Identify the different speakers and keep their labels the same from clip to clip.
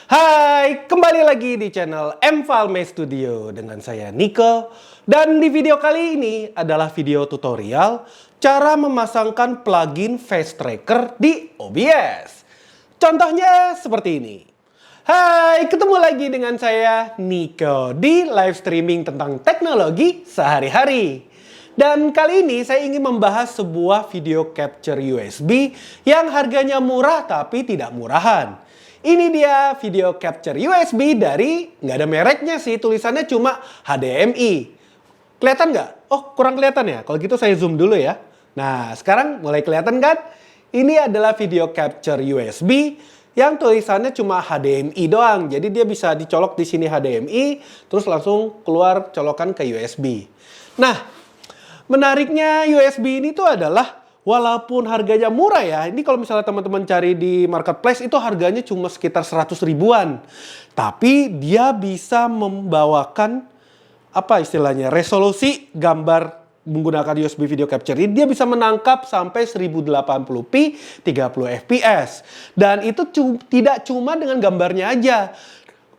Speaker 1: Hai, kembali lagi di channel Mfalme Studio dengan saya Niko. Dan di video kali ini adalah video tutorial cara memasangkan plugin Face Tracker di OBS. Contohnya seperti ini. Hai, ketemu lagi dengan saya Niko di live streaming tentang teknologi sehari-hari. Dan kali ini saya ingin membahas sebuah video capture USB yang harganya murah tapi tidak murahan. Ini dia video capture USB dari, nggak ada mereknya sih, tulisannya cuma HDMI. Kelihatan nggak? Oh, kurang kelihatan ya? Kalau gitu saya zoom dulu ya. Nah, sekarang mulai kelihatan kan? Ini adalah video capture USB yang tulisannya cuma HDMI doang. Jadi dia bisa dicolok di sini HDMI, terus langsung keluar colokan ke USB. Nah, menariknya USB ini tuh adalah walaupun harganya murah ya, ini kalau misalnya teman-teman cari di marketplace itu harganya cuma sekitar 100 ribuan. Tapi dia bisa membawakan apa istilahnya, resolusi gambar menggunakan USB video capture ini. Dia bisa menangkap sampai 1080p 30 fps. Dan itu tidak cuma dengan gambarnya aja.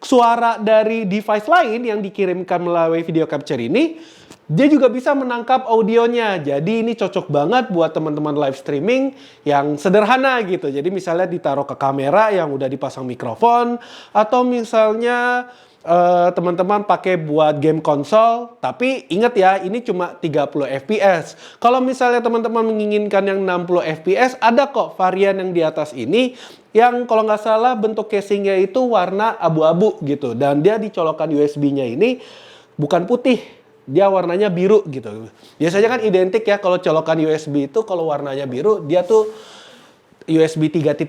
Speaker 1: Suara dari device lain yang dikirimkan melalui video capture ini, dia juga bisa menangkap audionya. Jadi ini cocok banget buat teman-teman live streaming yang sederhana gitu. Jadi misalnya ditaruh ke kamera yang udah dipasang mikrofon, atau misalnya teman-teman pakai buat game konsol. Tapi ingat ya, ini cuma 30 fps. Kalau misalnya teman-teman menginginkan yang 60 fps, ada kok varian yang di atas ini yang kalau nggak salah bentuk casingnya itu warna abu-abu gitu. Dan dia dicolokkan USB-nya ini bukan putih, dia warnanya biru gitu. Biasanya kan identik ya kalau colokan USB itu kalau warnanya biru dia tuh USB 3.0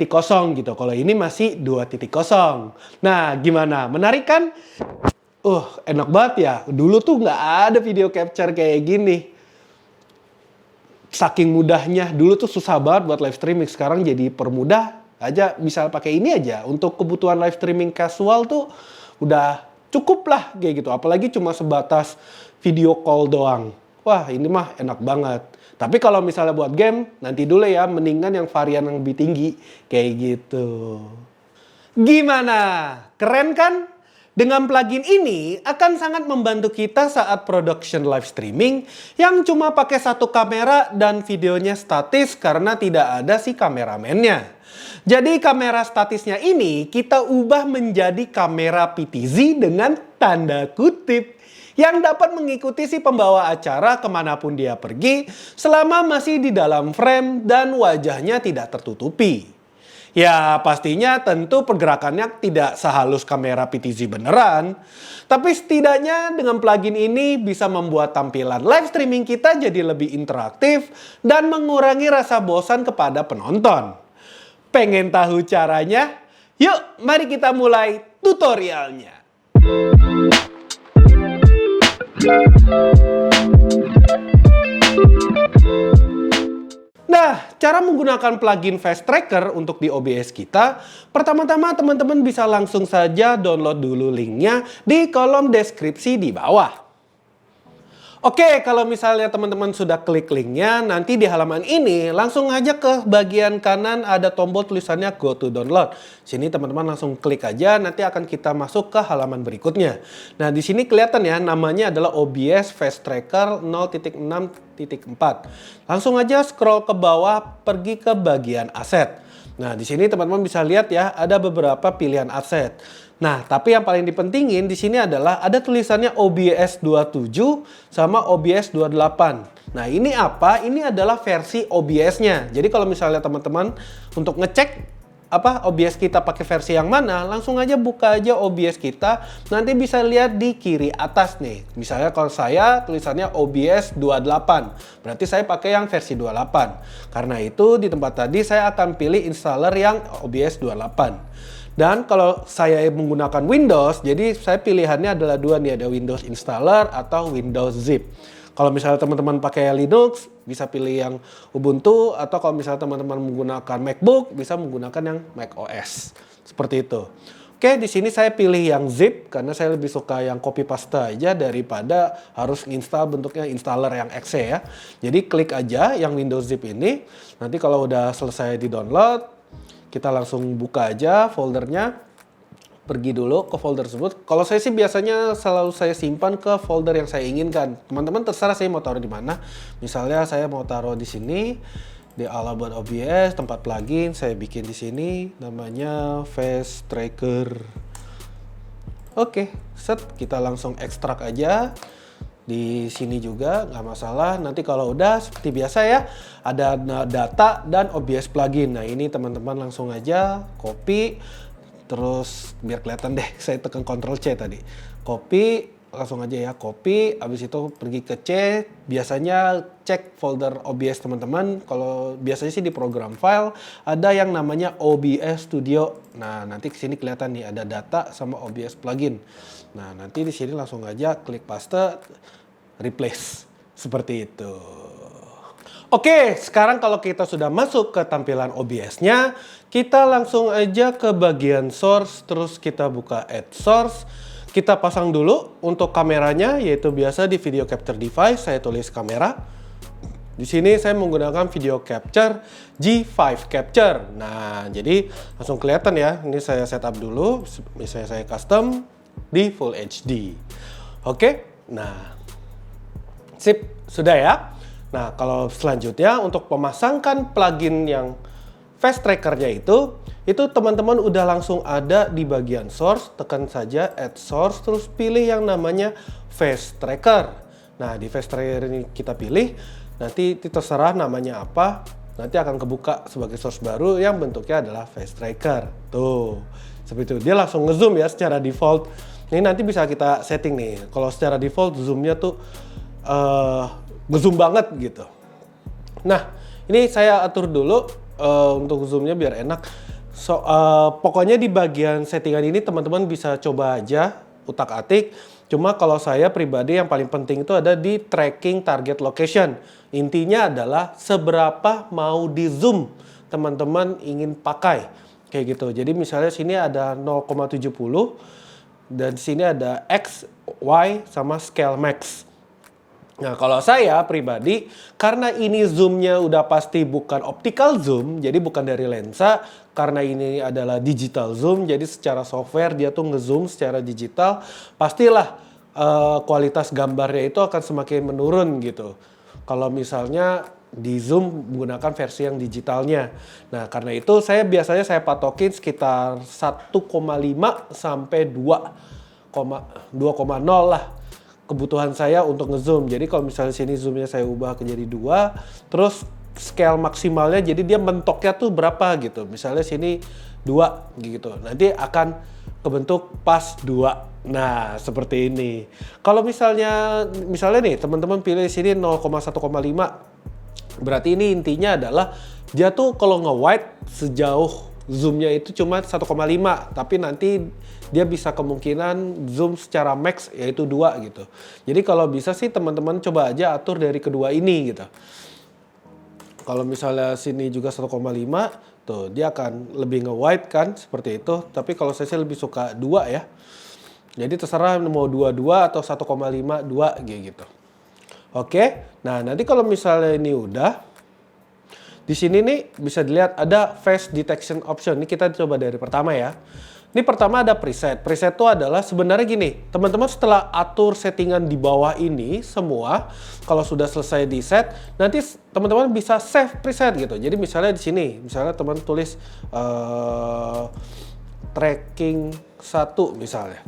Speaker 1: gitu. Kalau ini masih 2.0. Nah, gimana? Menarik kan? Enak banget ya. Dulu tuh nggak ada video capture kayak gini. Saking mudahnya. Dulu tuh susah banget buat live streaming. Sekarang jadi permudah aja. Misal pakai ini aja. Untuk kebutuhan live streaming casual tuh udah cukup lah kayak gitu. Apalagi cuma sebatas video call doang. Wah, ini mah enak banget. Tapi kalau misalnya buat game, nanti dulu ya, mendingan yang varian yang lebih tinggi kayak gitu. Gimana? Keren kan? Dengan plugin ini akan sangat membantu kita saat production live streaming yang cuma pakai satu kamera dan videonya statis karena tidak ada si kameramennya. Jadi kamera statisnya ini kita ubah menjadi kamera PTZ dengan tanda kutip, yang dapat mengikuti si pembawa acara kemanapun dia pergi selama masih di dalam frame dan wajahnya tidak tertutupi. Ya pastinya tentu pergerakannya tidak sehalus kamera PTZ beneran. Tapi setidaknya dengan plugin ini bisa membuat tampilan live streaming kita jadi lebih interaktif dan mengurangi rasa bosan kepada penonton. Pengen tahu caranya? Yuk mari kita mulai tutorialnya. Nah, cara menggunakan plugin Face Tracker untuk di OBS kita, pertama-tama teman-teman bisa langsung saja download dulu linknya di kolom deskripsi di bawah. Oke, kalau misalnya teman-teman sudah klik linknya, nanti di halaman ini langsung aja ke bagian kanan ada tombol tulisannya Go to Download. Sini teman-teman langsung klik aja, nanti akan kita masuk ke halaman berikutnya. Nah, di sini kelihatan ya, namanya adalah OBS Face Tracker 0.6.4. Langsung aja scroll ke bawah, pergi ke bagian aset. Nah, di sini teman-teman bisa lihat ya, ada beberapa pilihan aset. Nah, tapi yang paling dipentingin di sini adalah ada tulisannya OBS 27 sama OBS 28. Nah, ini apa? Ini adalah versi OBS-nya. Jadi kalau misalnya teman-teman untuk ngecek OBS kita pakai versi yang mana, langsung aja buka aja OBS kita. Nanti bisa lihat di kiri atas nih. Misalnya kalau saya tulisannya OBS 28, berarti saya pakai yang versi 28. Karena itu di tempat tadi saya akan pilih installer yang OBS 28. Dan kalau saya menggunakan Windows, jadi saya pilihannya adalah dua nih, ada Windows Installer atau Windows Zip. Kalau misalnya teman-teman pakai Linux, bisa pilih yang Ubuntu, atau kalau misalnya teman-teman menggunakan MacBook, bisa menggunakan yang macOS. Seperti itu. Oke, di sini saya pilih yang Zip, karena saya lebih suka yang copy paste aja daripada harus install bentuknya installer yang exe ya. Jadi klik aja yang Windows Zip ini, nanti kalau udah selesai di download, kita langsung buka aja foldernya. pergi dulu ke folder tersebut. Kalau saya sih biasanya selalu saya simpan ke folder yang saya inginkan. Teman-teman terserah saya mau taruh di mana. Misalnya saya mau taruh di sini di all about OBS, tempat plugin saya bikin di sini namanya Face Tracker. Oke, set, kita langsung ekstrak aja. Di sini juga nggak masalah. Nanti kalau udah seperti biasa ya, ada data dan OBS plugin. Nah ini teman-teman langsung aja copy, terus biar kelihatan deh, saya tekan Ctrl C tadi. Copy, langsung aja ya copy. Abis itu pergi ke C. Biasanya cek folder OBS teman-teman. Kalau biasanya sih di program file ada yang namanya OBS Studio. Nah nanti kesini kelihatan nih ada data sama OBS plugin. Nah nanti di sini langsung aja klik paste, replace seperti itu. Oke, sekarang kalau kita sudah masuk ke tampilan OBS-nya, kita langsung aja ke bagian source, terus kita buka add source. Kita pasang dulu untuk kameranya, yaitu biasa di video capture device saya tulis kamera. Di sini saya menggunakan video capture G5 capture. Nah, jadi langsung kelihatan ya. Ini saya setup dulu, misalnya saya custom di Full HD. Oke, nah sip, sudah ya. Nah, kalau selanjutnya untuk memasangkan plugin yang Face Tracker-nya itu teman-teman udah langsung ada di bagian source, tekan saja add source, terus pilih yang namanya Face Tracker. Nah, di Face Tracker ini kita pilih, nanti terserah namanya apa, nanti akan kebuka sebagai source baru yang bentuknya adalah Face Tracker. Tuh, seperti itu. Dia langsung ngezoom ya secara default. Ini nanti bisa kita setting nih. Kalau secara default zoomnya tuh ngezoom banget gitu. Nah, ini saya atur dulu untuk zoomnya biar enak. Pokoknya di bagian settingan ini teman-teman bisa coba aja utak-atik. Cuma kalau saya pribadi yang paling penting itu ada di tracking target location. Intinya adalah seberapa mau di zoom teman-teman ingin pakai. Kayak gitu. Jadi misalnya sini ada 0,70 dan di sini ada X, Y sama scale max. Nah, kalau saya pribadi, karena ini zoomnya udah pasti bukan optical zoom, jadi bukan dari lensa, karena ini adalah digital zoom, jadi secara software dia tuh ngezoom secara digital, pastilah kualitas gambarnya itu akan semakin menurun gitu. Kalau misalnya di zoom menggunakan versi yang digitalnya. Nah, karena itu saya biasanya saya patokin sekitar 1,5 sampai 2,0 lah kebutuhan saya untuk ngezoom. Jadi kalau misalnya sini zoomnya saya ubah ke jadi 2, terus scale maksimalnya jadi dia mentoknya tuh berapa gitu. Misalnya sini 2 gitu. Nanti akan kebentuk pas 2. Nah, seperti ini. Kalau misalnya nih teman-teman pilih sini 0,1,5, berarti ini intinya adalah dia tuh kalau nge-wide sejauh zoomnya itu cuma 1,5, tapi nanti dia bisa kemungkinan zoom secara max yaitu 2 gitu. Jadi kalau bisa sih teman-teman coba aja atur dari kedua ini gitu. Kalau misalnya sini juga 1,5, tuh dia akan lebih nge-wide kan seperti itu. Tapi kalau saya sih lebih suka 2 ya. Jadi terserah mau 2 atau 1,5 2 gitu. Oke. Nah, nanti kalau misalnya ini udah, di sini nih bisa dilihat ada face detection option. Ini kita coba dari pertama ya. Ini pertama ada preset. Preset itu adalah sebenarnya gini, teman-teman setelah atur settingan di bawah ini semua, kalau sudah selesai di set, nanti teman-teman bisa save preset gitu. Jadi misalnya di sini, misalnya teman tulis tracking 1 misalnya.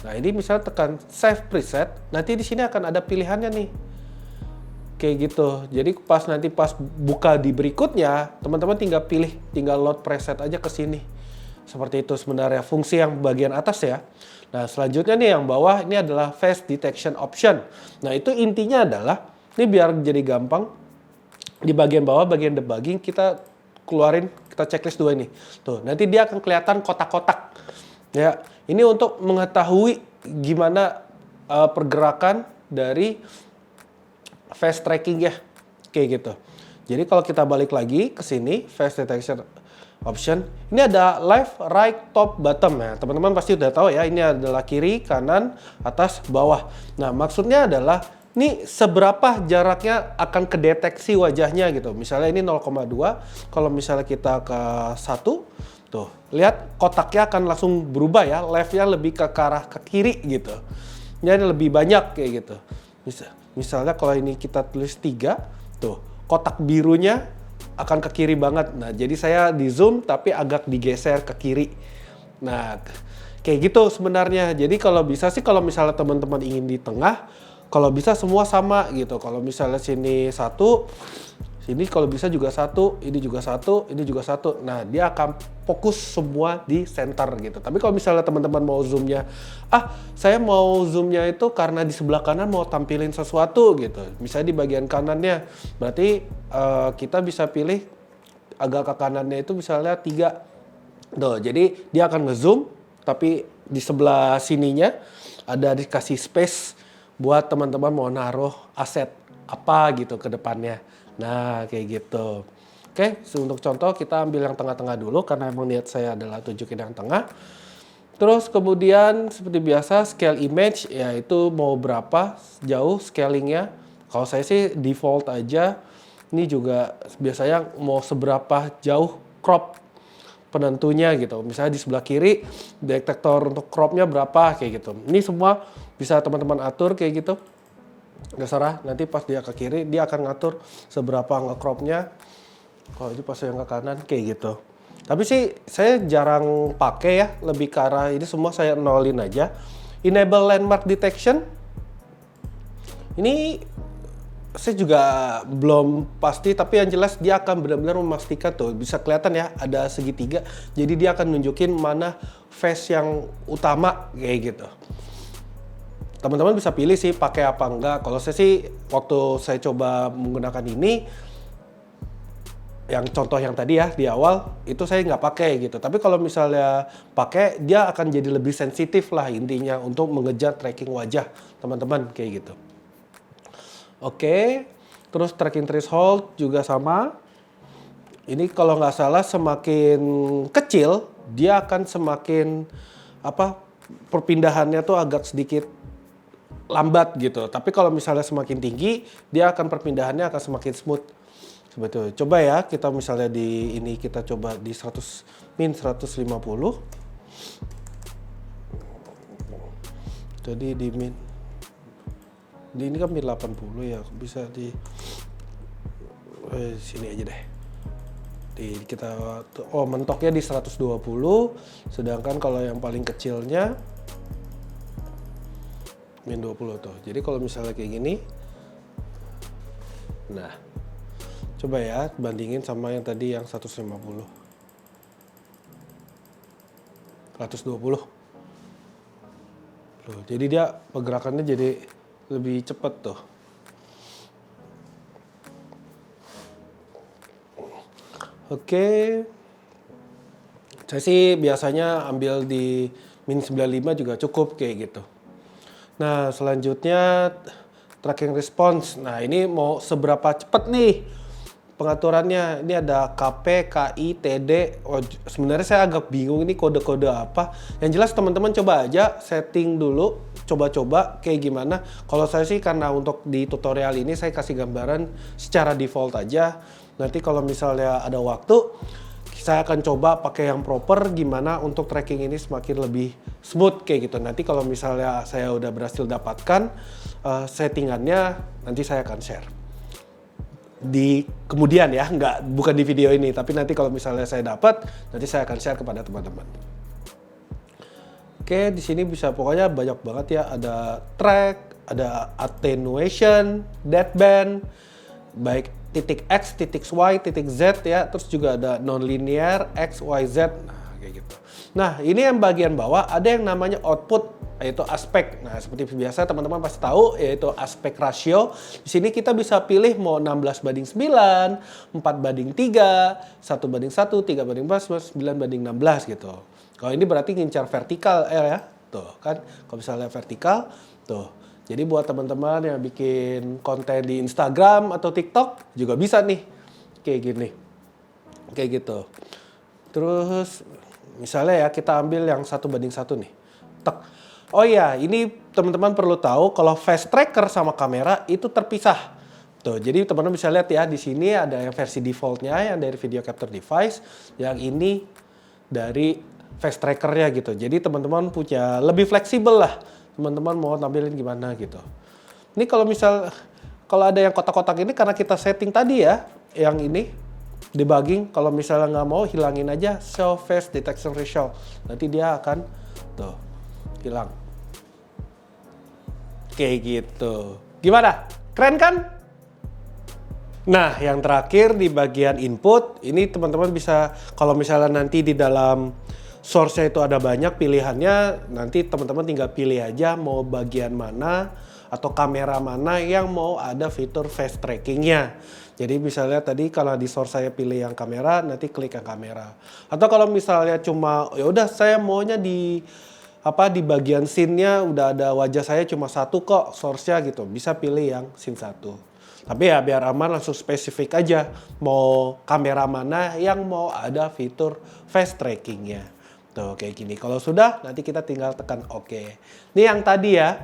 Speaker 1: Nah, ini misalnya tekan save preset, nanti di sini akan ada pilihannya nih. Kayak gitu. Jadi nanti pas buka di berikutnya, teman-teman tinggal load preset aja ke sini. Seperti itu sebenarnya fungsi yang bagian atas ya. Nah, selanjutnya nih yang bawah ini adalah face detection option. Nah, itu intinya adalah ini biar jadi gampang. Di bagian bawah bagian debugging kita keluarin, kita checklist 2 ini. Tuh, nanti dia akan kelihatan kotak-kotak. Ya, ini untuk mengetahui gimana pergerakan dari face tracking ya. Kayak gitu. Jadi kalau kita balik lagi ke sini face detection option. Ini ada left, right, top, bottom ya. Teman-teman pasti udah tahu ya, ini adalah kiri, kanan, atas, bawah. Nah, maksudnya adalah ini seberapa jaraknya akan kedeteksi wajahnya gitu. Misalnya ini 0,2, kalau misalnya kita ke 1, Tuh, lihat kotaknya akan langsung berubah ya, left-nya lebih ke arah ke kiri gitu. Jadi lebih banyak kayak gitu. Misalnya kalau ini kita tulis 3, tuh kotak birunya akan ke kiri banget. Nah, jadi saya di zoom tapi agak digeser ke kiri. Nah, kayak gitu sebenarnya. Jadi kalau bisa sih kalau misalnya teman-teman ingin di tengah, kalau bisa semua sama gitu. Kalau misalnya sini 1, sini kalau bisa juga 1, ini juga 1, ini juga 1. Nah, dia akan fokus semua di center gitu. Tapi kalau misalnya teman-teman mau zoomnya, saya mau zoomnya itu karena di sebelah kanan mau tampilin sesuatu gitu. Misalnya di bagian kanannya, berarti kita bisa pilih agak ke kanannya itu misalnya 3. Tuh, jadi dia akan ngezoom, tapi di sebelah sininya ada dikasih space buat teman-teman mau naruh aset apa gitu ke depannya. Nah, kayak gitu. Oke, untuk contoh kita ambil yang tengah-tengah dulu karena emang niat saya adalah tunjukin yang tengah. Terus kemudian seperti biasa scale image, yaitu mau berapa jauh scalingnya. Kalau saya sih default aja. Ini juga biasanya mau seberapa jauh crop penentunya gitu. Misalnya di sebelah kiri detektor untuk cropnya berapa kayak gitu. Ini semua bisa teman-teman atur kayak gitu. Terserah, nanti pas dia ke kiri dia akan ngatur seberapa nge-cropnya. Kalau itu pas yang ke kanan kayak gitu. Tapi sih saya jarang pakai ya, lebih ke arah ini semua saya nolin aja. Enable landmark detection. Ini saya juga belum pasti, tapi yang jelas dia akan benar-benar memastikan tuh bisa kelihatan ya ada segitiga. Jadi dia akan nunjukin mana face yang utama kayak gitu. Teman-teman bisa pilih sih pakai apa enggak. Kalau saya sih waktu saya coba menggunakan ini, yang contoh yang tadi ya di awal itu saya nggak pakai gitu. Tapi kalau misalnya pakai, dia akan jadi lebih sensitif lah intinya untuk mengejar tracking wajah teman-teman kayak gitu. Oke, terus tracking threshold juga sama. Ini kalau nggak salah semakin kecil dia akan semakin perpindahannya tuh agak sedikit lambat gitu. Tapi kalau misalnya semakin tinggi, dia akan perpindahannya akan semakin smooth. Sebetulnya. Coba ya, kita misalnya di ini kita coba di 150. Jadi di min. Di ini kan min 80 ya, bisa di sini aja deh. Mentoknya di 120, sedangkan kalau yang paling kecilnya min 20 tuh. Jadi kalau misalnya kayak gini, nah coba ya bandingin sama yang tadi yang 150. 120. Loh, jadi dia pergerakannya jadi lebih cepat tuh. Oke. Saya sih biasanya ambil di min 95 juga cukup kayak gitu. Nah, selanjutnya tracking response. Nah, ini mau seberapa cepat nih pengaturannya. Ini ada KP, KI, TD. Sebenarnya saya agak bingung ini kode-kode apa. Yang jelas teman-teman coba aja setting dulu, coba-coba kayak gimana. Kalau saya sih karena untuk di tutorial ini saya kasih gambaran secara default aja. Nanti kalau misalnya ada waktu, saya akan coba pakai yang proper gimana untuk tracking ini semakin lebih smooth kayak gitu. Nanti kalau misalnya saya udah berhasil dapatkan settingannya, nanti saya akan share di kemudian ya, bukan di video ini, tapi nanti kalau misalnya saya dapat, nanti saya akan share kepada teman-teman. Oke, di sini bisa pokoknya banyak banget ya, ada track, ada attenuation, deadband, baik titik X, titik Y, titik Z ya, terus juga ada non-linear X, Y, Z, nah kayak gitu. Nah, ini yang bagian bawah ada yang namanya output, yaitu aspek. Nah, seperti biasa teman-teman pasti tahu, yaitu aspek ratio. Di sini kita bisa pilih mau 16:9, 4:3, 1:1, 3:4, 9:16 gitu. Kalau ini berarti ngincar vertikal ya, tuh kan. Kalau misalnya vertikal, tuh. Jadi buat teman-teman yang bikin konten di Instagram atau TikTok juga bisa nih kayak gini, kayak gitu. Terus misalnya ya kita ambil yang 1:1 nih. Tek. Oh iya, ini teman-teman perlu tahu kalau face tracker sama kamera itu terpisah. Tuh, jadi teman-teman bisa lihat ya di sini ada yang versi defaultnya yang dari video capture device, yang ini dari face trackernya gitu. Jadi teman-teman punya lebih fleksibel lah. Teman-teman mau tampilin gimana gitu. Ini kalau ada yang kotak-kotak ini karena kita setting tadi ya, yang ini debugging. Kalau misalnya nggak mau, hilangin aja show face detection result. Nanti dia akan tuh hilang. Kayak gitu. Gimana? Keren kan? Nah, yang terakhir di bagian input, ini teman-teman bisa, kalau misalnya nanti di dalam source-nya itu ada banyak pilihannya, nanti teman-teman tinggal pilih aja mau bagian mana atau kamera mana yang mau ada fitur face tracking-nya. Jadi misalnya tadi kalau di source saya pilih yang kamera, nanti klik yang kamera. Atau kalau misalnya cuma ya udah saya maunya di bagian scene-nya udah ada wajah saya cuma satu kok source-nya gitu. Bisa pilih yang scene 1. Tapi ya biar aman langsung spesifik aja mau kamera mana yang mau ada fitur face tracking-nya. Tuh kayak gini. Kalau sudah nanti kita tinggal tekan OK. Ini yang tadi ya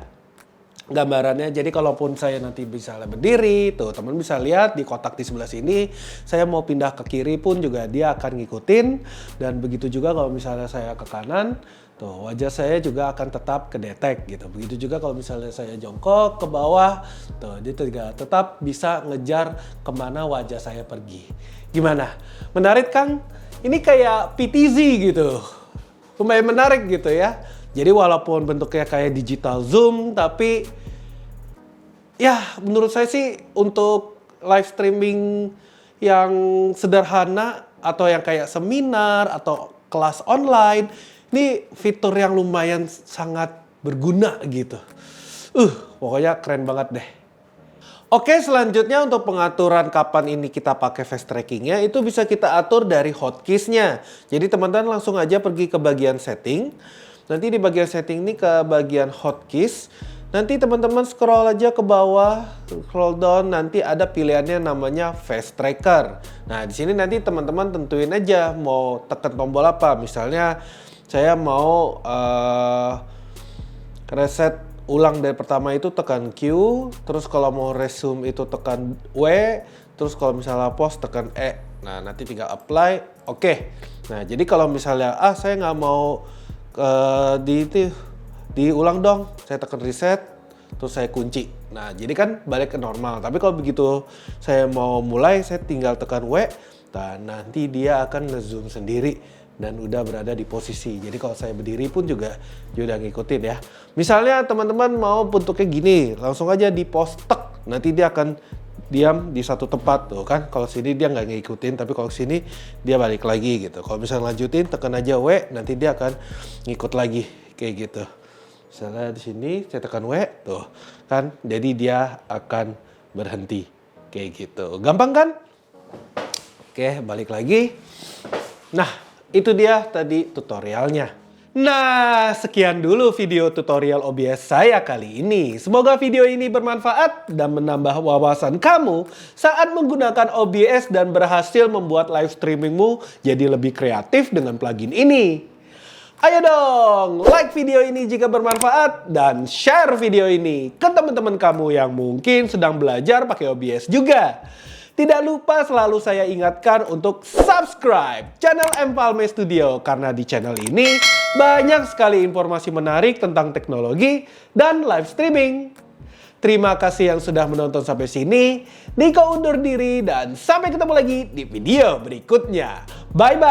Speaker 1: gambarannya. Jadi kalaupun saya nanti bisa berdiri, tuh teman bisa lihat di kotak di sebelah sini, saya mau pindah ke kiri pun juga dia akan ngikutin. Dan begitu juga kalau misalnya saya ke kanan, tuh wajah saya juga akan tetap kedetek gitu. Begitu juga kalau misalnya saya jongkok ke bawah, tuh dia juga tetap bisa ngejar kemana wajah saya pergi. Gimana? Menarik kan? Ini kayak PTZ gitu. Lumayan menarik gitu ya. Jadi walaupun bentuknya kayak digital zoom, tapi ya menurut saya sih untuk live streaming yang sederhana atau yang kayak seminar atau kelas online, ini fitur yang lumayan sangat berguna gitu. Pokoknya keren banget deh. Oke, selanjutnya untuk pengaturan kapan ini kita pakai face trackingnya itu bisa kita atur dari hotkeys-nya. Jadi teman-teman langsung aja pergi ke bagian setting. Nanti di bagian setting ini ke bagian hotkeys. Nanti teman-teman scroll aja ke bawah, scroll down, nanti ada pilihannya namanya face tracker. Nah, di sini nanti teman-teman tentuin aja mau tekan tombol apa. Misalnya saya mau reset ulang dari pertama itu tekan Q, terus kalau mau resume itu tekan W, terus kalau misalnya pause tekan E. Nah, nanti tinggal apply, oke. Nah, jadi kalau misalnya saya nggak mau diulang dong, saya tekan reset, terus saya kunci. Nah, jadi kan balik ke normal. Tapi kalau begitu saya mau mulai, saya tinggal tekan W, dan nanti dia akan nge-zoom sendiri dan udah berada di posisi. Jadi kalau saya berdiri pun juga udah ngikutin ya. Misalnya teman-teman mau bentuknya gini, langsung aja di pause tek, nanti dia akan diam di satu tempat tuh kan. Kalau sini dia nggak ngikutin, tapi kalau sini dia balik lagi gitu. Kalau misalnya lanjutin, tekan aja W, nanti dia akan ngikut lagi kayak gitu. Misalnya di sini saya tekan W, tuh kan, jadi dia akan berhenti kayak gitu. Gampang kan? Oke, balik lagi. Nah, itu dia tadi tutorialnya. Nah, sekian dulu video tutorial OBS saya kali ini. Semoga video ini bermanfaat dan menambah wawasan kamu saat menggunakan OBS dan berhasil membuat live streamingmu jadi lebih kreatif dengan plugin ini. Ayo dong, like video ini jika bermanfaat dan share video ini ke teman-teman kamu yang mungkin sedang belajar pakai OBS juga. Tidak lupa selalu saya ingatkan untuk subscribe channel Mfalme Studio karena di channel ini banyak sekali informasi menarik tentang teknologi dan live streaming. Terima kasih yang sudah menonton sampai sini. Niko undur diri dan sampai ketemu lagi di video berikutnya. Bye-bye.